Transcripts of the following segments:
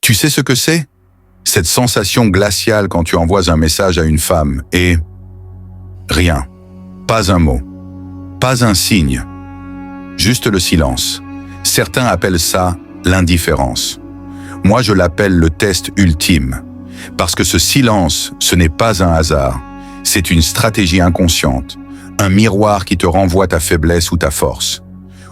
Tu sais ce que c'est? Cette sensation glaciale quand tu envoies un message à une femme et... rien. Pas un mot. Pas un signe. Juste le silence. Certains appellent ça l'indifférence. Moi, je l'appelle le test ultime. Parce que ce silence, ce n'est pas un hasard. C'est une stratégie inconsciente. Un miroir qui te renvoie ta faiblesse ou ta force.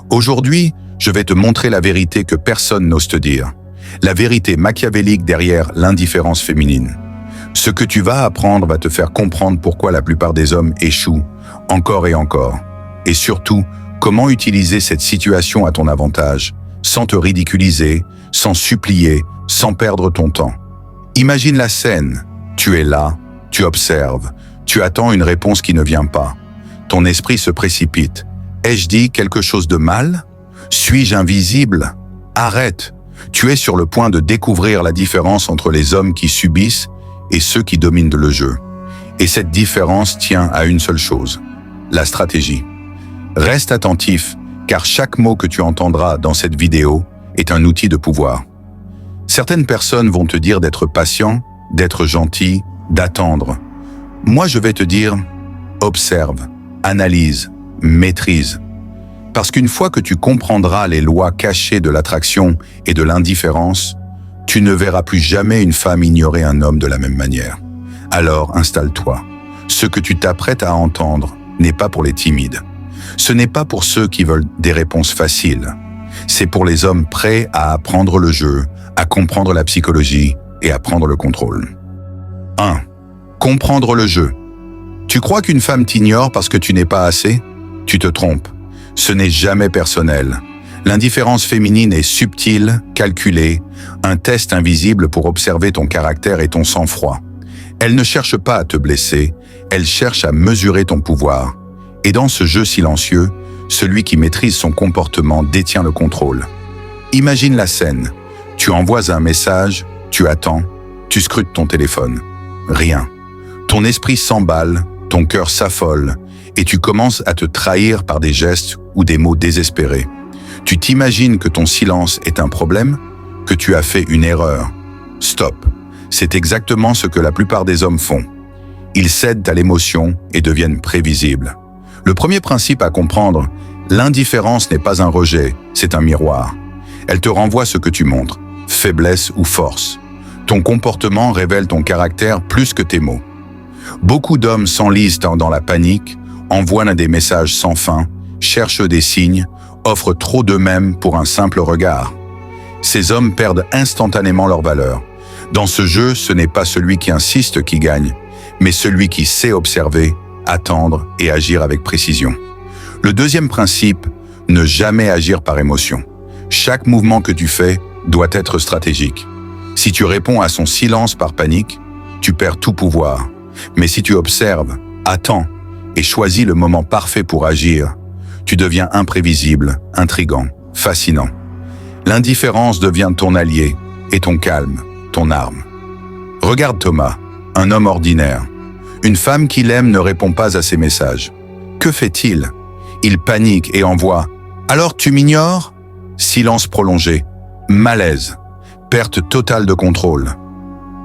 Aujourd'hui, je vais te montrer la vérité que personne n'ose te dire. La vérité machiavélique derrière l'indifférence féminine. Ce que tu vas apprendre va te faire comprendre pourquoi la plupart des hommes échouent, encore et encore. Et surtout, comment utiliser cette situation à ton avantage, sans te ridiculiser, sans supplier, sans perdre ton temps. Imagine la scène. Tu es là, tu observes, tu attends une réponse qui ne vient pas. Ton esprit se précipite. Ai-je dit quelque chose de mal? Suis-je invisible? Arrête. Tu es sur le point de découvrir la différence entre les hommes qui subissent et ceux qui dominent le jeu. Et cette différence tient à une seule chose, la stratégie. Reste attentif, car chaque mot que tu entendras dans cette vidéo est un outil de pouvoir. Certaines personnes vont te dire d'être patient, d'être gentil, d'attendre. Moi, je vais te dire, observe, analyse, maîtrise. Parce qu'une fois que tu comprendras les lois cachées de l'attraction et de l'indifférence, tu ne verras plus jamais une femme ignorer un homme de la même manière. Alors installe-toi. Ce que tu t'apprêtes à entendre n'est pas pour les timides. Ce n'est pas pour ceux qui veulent des réponses faciles. C'est pour les hommes prêts à apprendre le jeu, à comprendre la psychologie et à prendre le contrôle. 1. Comprendre le jeu. Tu crois qu'une femme t'ignore parce que tu n'es pas assez? Tu te trompes. Ce n'est jamais personnel. L'indifférence féminine est subtile, calculée, un test invisible pour observer ton caractère et ton sang-froid. Elle ne cherche pas à te blesser, elle cherche à mesurer ton pouvoir. Et dans ce jeu silencieux, celui qui maîtrise son comportement détient le contrôle. Imagine la scène. Tu envoies un message, tu attends, tu scrutes ton téléphone. Rien. Ton esprit s'emballe, ton cœur s'affole, et tu commences à te trahir par des gestes ou des mots désespérés. Tu t'imagines que ton silence est un problème, que tu as fait une erreur. Stop. C'est exactement ce que la plupart des hommes font. Ils cèdent à l'émotion et deviennent prévisibles. Le premier principe à comprendre, l'indifférence n'est pas un rejet, c'est un miroir. Elle te renvoie ce que tu montres, faiblesse ou force. Ton comportement révèle ton caractère plus que tes mots. Beaucoup d'hommes s'enlisent dans la panique, envoient des messages sans fin, cherchent des signes, offrent trop d'eux-mêmes pour un simple regard. Ces hommes perdent instantanément leur valeur. Dans ce jeu, ce n'est pas celui qui insiste qui gagne, mais celui qui sait observer, attendre et agir avec précision. Le deuxième principe, ne jamais agir par émotion. Chaque mouvement que tu fais doit être stratégique. Si tu réponds à son silence par panique, tu perds tout pouvoir. Mais si tu observes, attends et choisis le moment parfait pour agir, tu deviens imprévisible, intrigant, fascinant. L'indifférence devient ton allié et ton calme, ton arme. Regarde Thomas, un homme ordinaire. Une femme qu'il aime ne répond pas à ses messages. Que fait-il? Il panique et envoie « Alors tu m'ignores ?» Silence prolongé, malaise, perte totale de contrôle.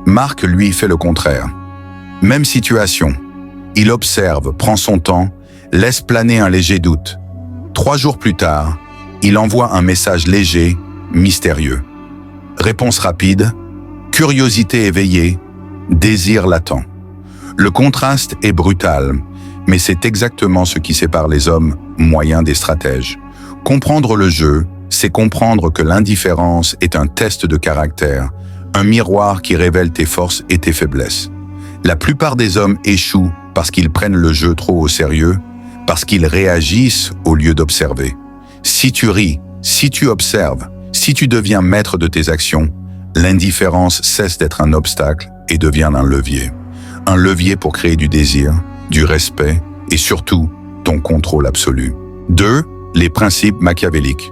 Marc, lui, fait le contraire. Même situation. Il observe, prend son temps, laisse planer un léger doute. 3 jours plus tard, il envoie un message léger, mystérieux. Réponse rapide, curiosité éveillée, désir latent. Le contraste est brutal, mais c'est exactement ce qui sépare les hommes moyens des stratèges. Comprendre le jeu, c'est comprendre que l'indifférence est un test de caractère, un miroir qui révèle tes forces et tes faiblesses. La plupart des hommes échouent parce qu'ils prennent le jeu trop au sérieux, parce qu'ils réagissent au lieu d'observer. Si tu ris, si tu observes, si tu deviens maître de tes actions, l'indifférence cesse d'être un obstacle et devient un levier. Un levier pour créer du désir, du respect et surtout ton contrôle absolu. 2. Les principes machiavéliques.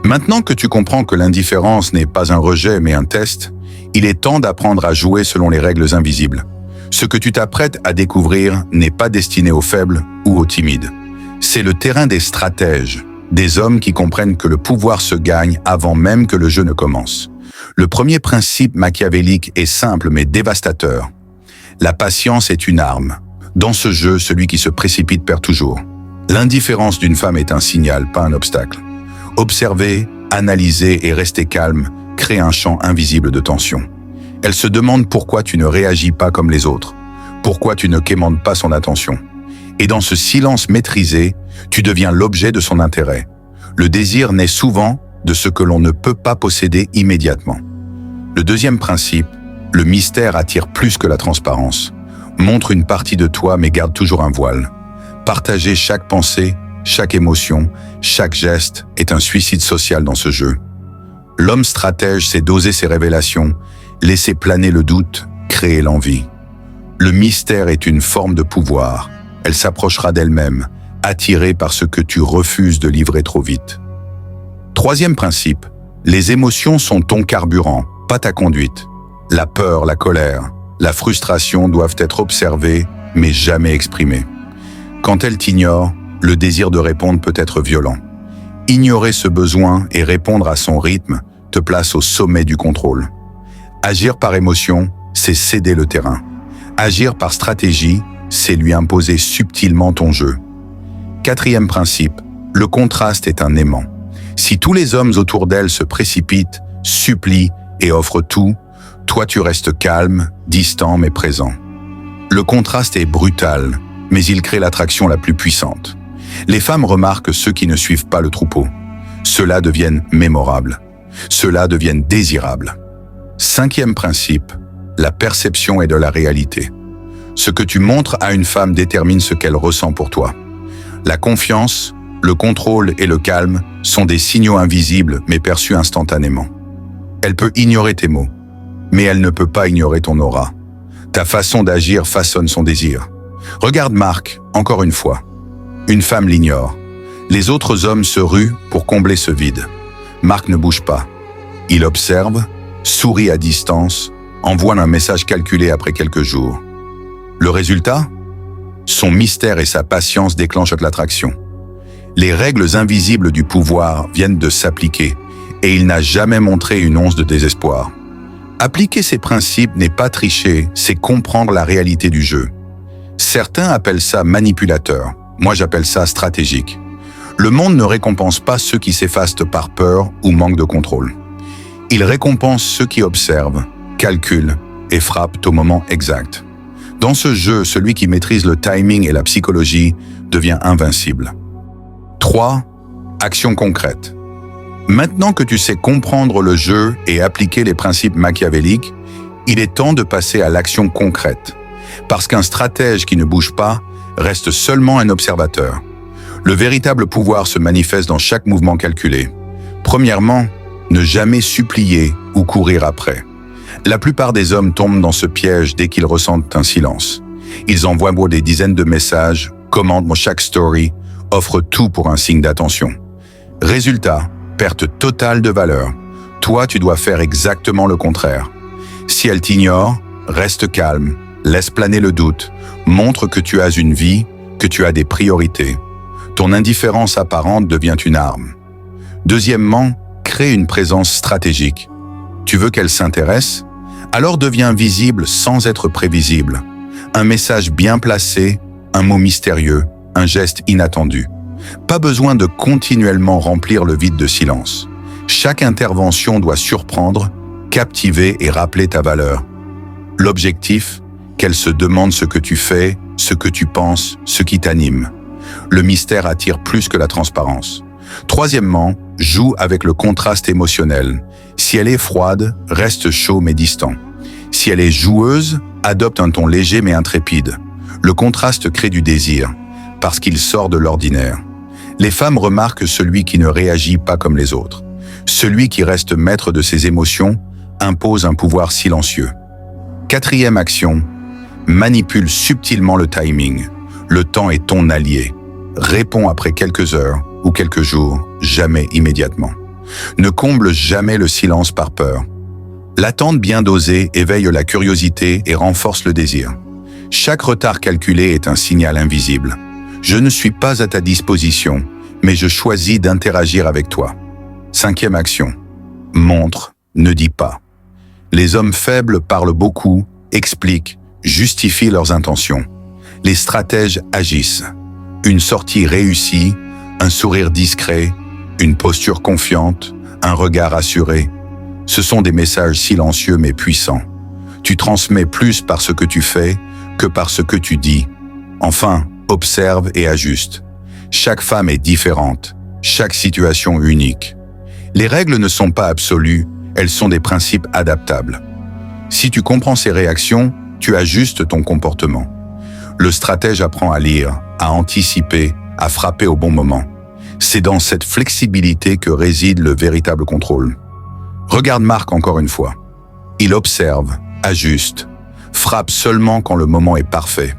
Maintenant que tu comprends que l'indifférence n'est pas un rejet mais un test, il est temps d'apprendre à jouer selon les règles invisibles. Ce que tu t'apprêtes à découvrir n'est pas destiné aux faibles ou aux timides. C'est le terrain des stratèges, des hommes qui comprennent que le pouvoir se gagne avant même que le jeu ne commence. Le premier principe machiavélique est simple mais dévastateur. La patience est une arme. Dans ce jeu, celui qui se précipite perd toujours. L'indifférence d'une femme est un signal, pas un obstacle. Observer, analyser et rester calme crée un champ invisible de tension. Elle se demande pourquoi tu ne réagis pas comme les autres, pourquoi tu ne quémandes pas son attention. Et dans ce silence maîtrisé, tu deviens l'objet de son intérêt. Le désir naît souvent de ce que l'on ne peut pas posséder immédiatement. Le deuxième principe, le mystère attire plus que la transparence. Montre une partie de toi mais garde toujours un voile. Partager chaque pensée, chaque émotion, chaque geste est un suicide social dans ce jeu. L'homme stratège sait doser ses révélations, laisser planer le doute, créer l'envie. Le mystère est une forme de pouvoir. Elle s'approchera d'elle-même, attirée par ce que tu refuses de livrer trop vite. Troisième principe, les émotions sont ton carburant, pas ta conduite. La peur, la colère, la frustration doivent être observées, mais jamais exprimées. Quand elle t'ignore, le désir de répondre peut être violent. Ignorer ce besoin et répondre à son rythme te place au sommet du contrôle. Agir par émotion, c'est céder le terrain. Agir par stratégie, c'est lui imposer subtilement ton jeu. Quatrième principe, le contraste est un aimant. Si tous les hommes autour d'elle se précipitent, supplient et offrent tout, toi tu restes calme, distant mais présent. Le contraste est brutal, mais il crée l'attraction la plus puissante. Les femmes remarquent ceux qui ne suivent pas le troupeau. Ceux-là deviennent mémorables. Ceux-là deviennent désirables. Cinquième principe, la perception est de la réalité. Ce que tu montres à une femme détermine ce qu'elle ressent pour toi. La confiance, le contrôle et le calme sont des signaux invisibles mais perçus instantanément. Elle peut ignorer tes mots, mais elle ne peut pas ignorer ton aura. Ta façon d'agir façonne son désir. Regarde Marc, encore une fois. Une femme l'ignore. Les autres hommes se ruent pour combler ce vide. Marc ne bouge pas. Il observe, sourit à distance, envoie un message calculé après quelques jours. Le résultat ? Son mystère et sa patience déclenchent l'attraction. Les règles invisibles du pouvoir viennent de s'appliquer et il n'a jamais montré une once de désespoir. Appliquer ces principes n'est pas tricher, c'est comprendre la réalité du jeu. Certains appellent ça manipulateur, moi j'appelle ça stratégique. Le monde ne récompense pas ceux qui s'effacent par peur ou manque de contrôle. Il récompense ceux qui observent, calculent et frappent au moment exact. Dans ce jeu, celui qui maîtrise le timing et la psychologie devient invincible. 3. Action concrète. Maintenant que tu sais comprendre le jeu et appliquer les principes machiavéliques, il est temps de passer à l'action concrète. Parce qu'un stratège qui ne bouge pas reste seulement un observateur. Le véritable pouvoir se manifeste dans chaque mouvement calculé. Premièrement, ne jamais supplier ou courir après. La plupart des hommes tombent dans ce piège dès qu'ils ressentent un silence. Ils envoient des dizaines de messages, commentent chaque story, offrent tout pour un signe d'attention. Résultat, perte totale de valeur. Toi, tu dois faire exactement le contraire. Si elle t'ignore, reste calme, laisse planer le doute, montre que tu as une vie, que tu as des priorités. Ton indifférence apparente devient une arme. Deuxièmement, crée une présence stratégique. Tu veux qu'elle s'intéresse? Alors deviens visible sans être prévisible. Un message bien placé, un mot mystérieux, un geste inattendu. Pas besoin de continuellement remplir le vide de silence. Chaque intervention doit surprendre, captiver et rappeler ta valeur. L'objectif, qu'elle se demande ce que tu fais, ce que tu penses, ce qui t'anime. Le mystère attire plus que la transparence. Troisièmement, joue avec le contraste émotionnel. Si elle est froide, reste chaud mais distant. Si elle est joueuse, adopte un ton léger mais intrépide. Le contraste crée du désir, parce qu'il sort de l'ordinaire. Les femmes remarquent celui qui ne réagit pas comme les autres. Celui qui reste maître de ses émotions impose un pouvoir silencieux. Quatrième action, manipule subtilement le timing. Le temps est ton allié. Réponds après quelques heures ou quelques jours, jamais immédiatement. Ne comble jamais le silence par peur. L'attente bien dosée éveille la curiosité et renforce le désir. Chaque retard calculé est un signal invisible. Je ne suis pas à ta disposition, mais je choisis d'interagir avec toi. Cinquième action. Montre, ne dis pas. Les hommes faibles parlent beaucoup, expliquent, justifient leurs intentions. Les stratèges agissent. Une sortie réussie, un sourire discret, une posture confiante, un regard assuré. Ce sont des messages silencieux mais puissants. Tu transmets plus par ce que tu fais que par ce que tu dis. Enfin, observe et ajuste. Chaque femme est différente, chaque situation unique. Les règles ne sont pas absolues, elles sont des principes adaptables. Si tu comprends ces réactions, tu ajustes ton comportement. Le stratège apprend à lire, à anticiper, à frapper au bon moment. C'est dans cette flexibilité que réside le véritable contrôle. Regarde Marc encore une fois. Il observe, ajuste, frappe seulement quand le moment est parfait.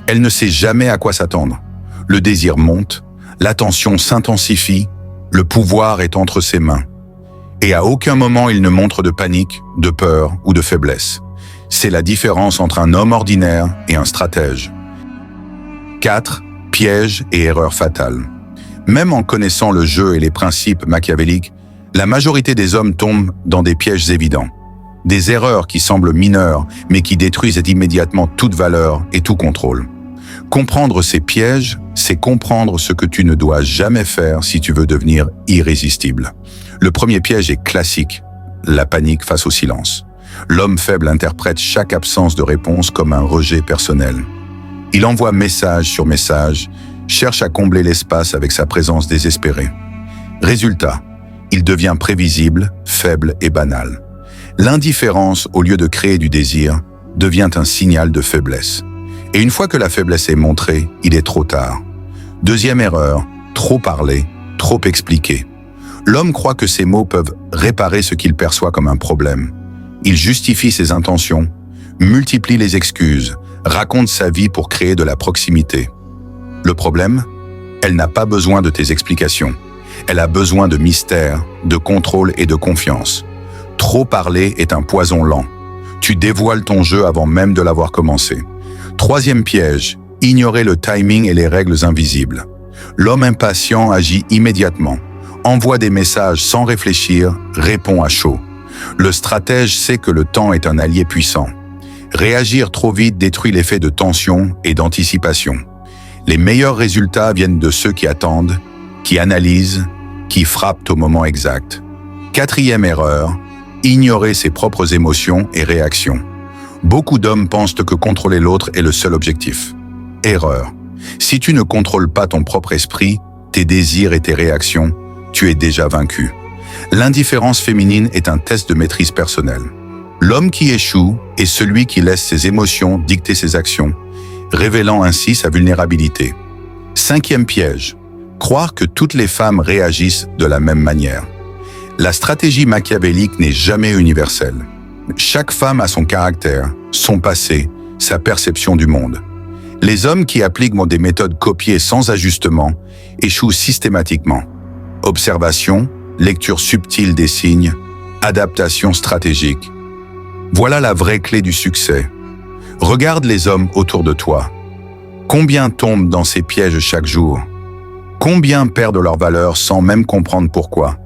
Elle ne sait jamais à quoi s'attendre. Le désir monte, l'attention s'intensifie, le pouvoir est entre ses mains. Et à aucun moment il ne montre de panique, de peur ou de faiblesse. C'est la différence entre un homme ordinaire et un stratège. 4. Pièges et erreurs fatales. Même en connaissant le jeu et les principes machiavéliques, la majorité des hommes tombent dans des pièges évidents. Des erreurs qui semblent mineures, mais qui détruisent immédiatement toute valeur et tout contrôle. Comprendre ces pièges, c'est comprendre ce que tu ne dois jamais faire si tu veux devenir irrésistible. Le premier piège est classique, la panique face au silence. L'homme faible interprète chaque absence de réponse comme un rejet personnel. Il envoie message sur message, cherche à combler l'espace avec sa présence désespérée. Résultat, il devient prévisible, faible et banal. L'indifférence, au lieu de créer du désir, devient un signal de faiblesse. Et une fois que la faiblesse est montrée, il est trop tard. Deuxième erreur, trop parler, trop expliquer. L'homme croit que ses mots peuvent réparer ce qu'il perçoit comme un problème. Il justifie ses intentions, multiplie les excuses, raconte sa vie pour créer de la proximité. Le problème, elle n'a pas besoin de tes explications. Elle a besoin de mystère, de contrôle et de confiance. Trop parler est un poison lent. Tu dévoiles ton jeu avant même de l'avoir commencé. Troisième piège, ignorer le timing et les règles invisibles. L'homme impatient agit immédiatement, envoie des messages sans réfléchir, répond à chaud. Le stratège sait que le temps est un allié puissant. Réagir trop vite détruit l'effet de tension et d'anticipation. Les meilleurs résultats viennent de ceux qui attendent, qui analysent, qui frappent au moment exact. Quatrième erreur, ignorer ses propres émotions et réactions. Beaucoup d'hommes pensent que contrôler l'autre est le seul objectif. Erreur. Si tu ne contrôles pas ton propre esprit, tes désirs et tes réactions, tu es déjà vaincu. L'indifférence féminine est un test de maîtrise personnelle. L'homme qui échoue est celui qui laisse ses émotions dicter ses actions, révélant ainsi sa vulnérabilité. Cinquième piège. Croire que toutes les femmes réagissent de la même manière. La stratégie machiavélique n'est jamais universelle. Chaque femme a son caractère, son passé, sa perception du monde. Les hommes qui appliquent des méthodes copiées sans ajustement échouent systématiquement. Observation, lecture subtile des signes, adaptation stratégique. Voilà la vraie clé du succès. Regarde les hommes autour de toi. Combien tombent dans ces pièges chaque jour? Combien perdent leur valeur sans même comprendre pourquoi?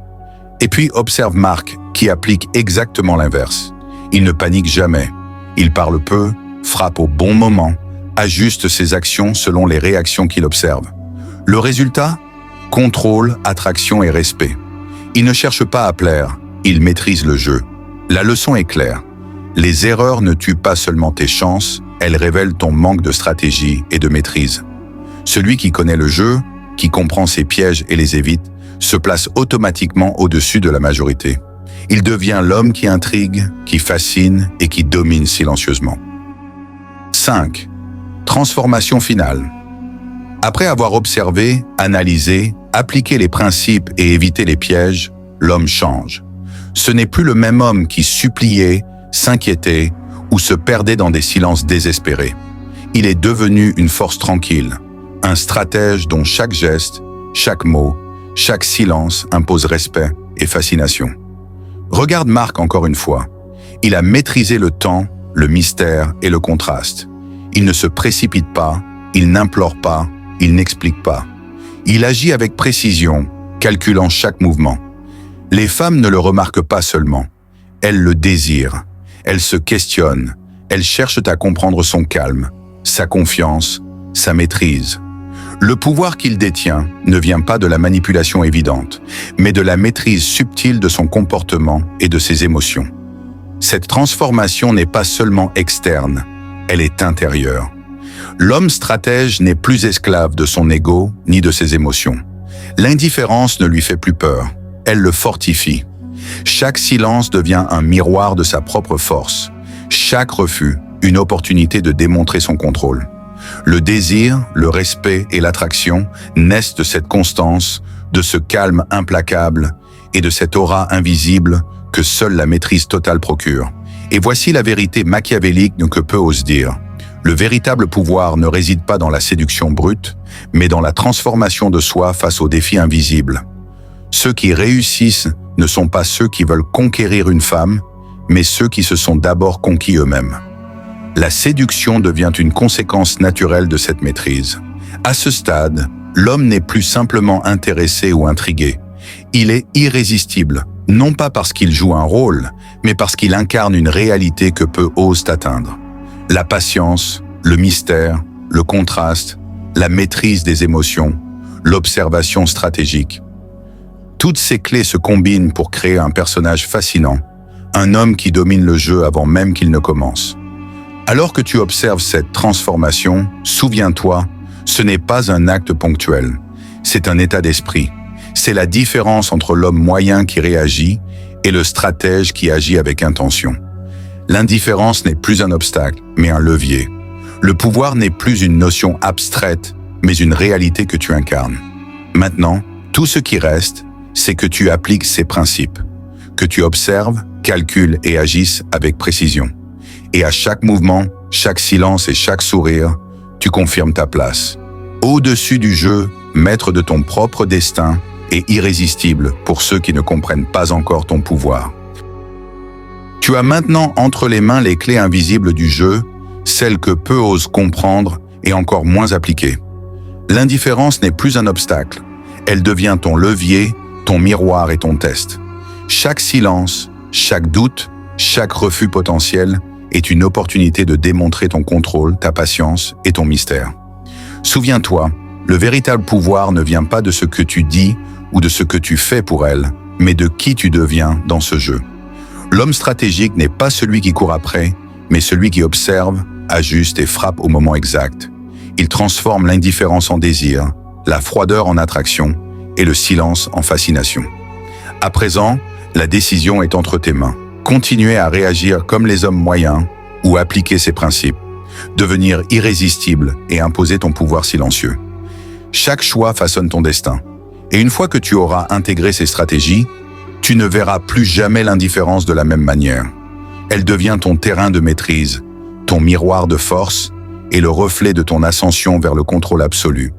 Et puis observe Marc qui applique exactement l'inverse. Il ne panique jamais. Il parle peu, frappe au bon moment, ajuste ses actions selon les réactions qu'il observe. Le résultat? Contrôle, attraction et respect. Il ne cherche pas à plaire, il maîtrise le jeu. La leçon est claire. Les erreurs ne tuent pas seulement tes chances, elles révèlent ton manque de stratégie et de maîtrise. Celui qui connaît le jeu, qui comprend ses pièges et les évite, se place automatiquement au-dessus de la majorité. Il devient l'homme qui intrigue, qui fascine et qui domine silencieusement. 5. Transformation finale. Après avoir observé, analysé, appliqué les principes et évité les pièges, l'homme change. Ce n'est plus le même homme qui suppliait, s'inquiétait ou se perdait dans des silences désespérés. Il est devenu une force tranquille, un stratège dont chaque geste, chaque mot, chaque silence impose respect et fascination. Regarde Marc encore une fois. Il a maîtrisé le temps, le mystère et le contraste. Il ne se précipite pas, il n'implore pas, il n'explique pas. Il agit avec précision, calculant chaque mouvement. Les femmes ne le remarquent pas seulement. Elle le désire. Elle se questionne. Elle cherche à comprendre son calme, sa confiance, sa maîtrise. Le pouvoir qu'il détient ne vient pas de la manipulation évidente, mais de la maîtrise subtile de son comportement et de ses émotions. Cette transformation n'est pas seulement externe, elle est intérieure. L'homme stratège n'est plus esclave de son ego ni de ses émotions. L'indifférence ne lui fait plus peur, elle le fortifie. Chaque silence devient un miroir de sa propre force. Chaque refus, une opportunité de démontrer son contrôle. Le désir, le respect et l'attraction naissent de cette constance, de ce calme implacable et de cette aura invisible que seule la maîtrise totale procure. Et voici la vérité machiavélique que peu osent dire. Le véritable pouvoir ne réside pas dans la séduction brute, mais dans la transformation de soi face aux défis invisibles. Ceux qui réussissent ne sont pas ceux qui veulent conquérir une femme, mais ceux qui se sont d'abord conquis eux-mêmes. La séduction devient une conséquence naturelle de cette maîtrise. À ce stade, l'homme n'est plus simplement intéressé ou intrigué. Il est irrésistible, non pas parce qu'il joue un rôle, mais parce qu'il incarne une réalité que peu osent atteindre. La patience, le mystère, le contraste, la maîtrise des émotions, l'observation stratégique. Toutes ces clés se combinent pour créer un personnage fascinant, un homme qui domine le jeu avant même qu'il ne commence. Alors que tu observes cette transformation, souviens-toi, ce n'est pas un acte ponctuel, c'est un état d'esprit. C'est la différence entre l'homme moyen qui réagit et le stratège qui agit avec intention. L'indifférence n'est plus un obstacle, mais un levier. Le pouvoir n'est plus une notion abstraite, mais une réalité que tu incarnes. Maintenant, tout ce qui reste, c'est que tu appliques ces principes, que tu observes, calcules et agisses avec précision. Et à chaque mouvement, chaque silence et chaque sourire, tu confirmes ta place. Au-dessus du jeu, maître de ton propre destin et irrésistible pour ceux qui ne comprennent pas encore ton pouvoir. Tu as maintenant entre les mains les clés invisibles du jeu, celles que peu osent comprendre et encore moins appliquer. L'indifférence n'est plus un obstacle, elle devient ton levier, ton miroir et ton test. Chaque silence, chaque doute, chaque refus potentiel est une opportunité de démontrer ton contrôle, ta patience et ton mystère. Souviens-toi, le véritable pouvoir ne vient pas de ce que tu dis ou de ce que tu fais pour elle, mais de qui tu deviens dans ce jeu. L'homme stratégique n'est pas celui qui court après, mais celui qui observe, ajuste et frappe au moment exact. Il transforme l'indifférence en désir, la froideur en attraction et le silence en fascination. À présent, la décision est entre tes mains. Continuer à réagir comme les hommes moyens ou appliquer ces principes. Devenir irrésistible et imposer ton pouvoir silencieux. Chaque choix façonne ton destin. Et une fois que tu auras intégré ces stratégies, tu ne verras plus jamais l'indifférence de la même manière. Elle devient ton terrain de maîtrise, ton miroir de force et le reflet de ton ascension vers le contrôle absolu.